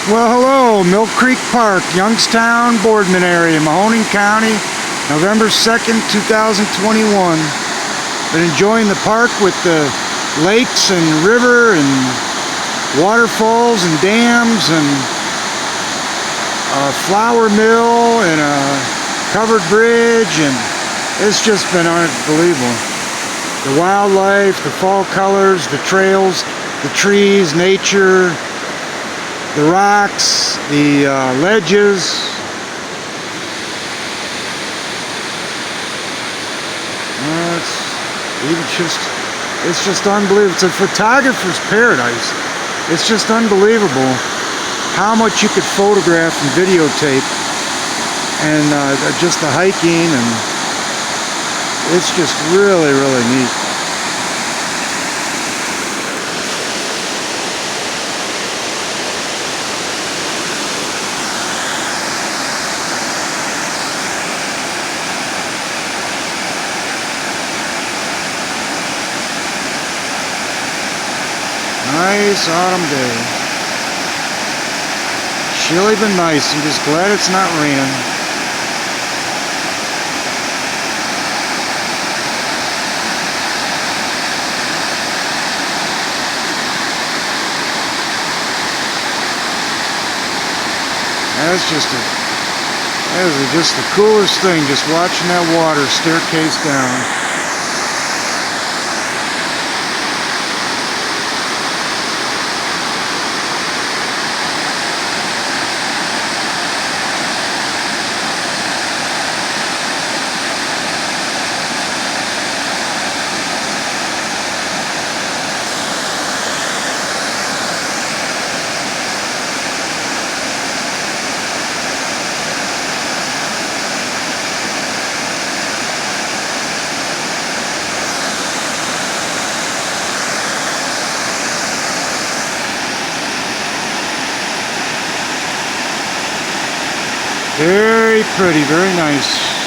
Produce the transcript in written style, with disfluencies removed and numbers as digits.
Well, hello, Mill Creek Park, Youngstown, Boardman area, Mahoning County, November 2nd, 2021. Been enjoying the park with the lakes and river and waterfalls and dams and a flour mill and a covered bridge, and it's just been unbelievable. The wildlife, the fall colors, the trails, the trees, nature, the rocks, the ledges. It's just unbelievable. It's a photographer's paradise. It's just unbelievable how much you could photograph and videotape, and just the hiking, and it's just really, really neat. Nice autumn day. Chilly but nice. I'm just glad it's not raining. That is just the coolest thing, just watching that water staircase down. Very pretty, very nice.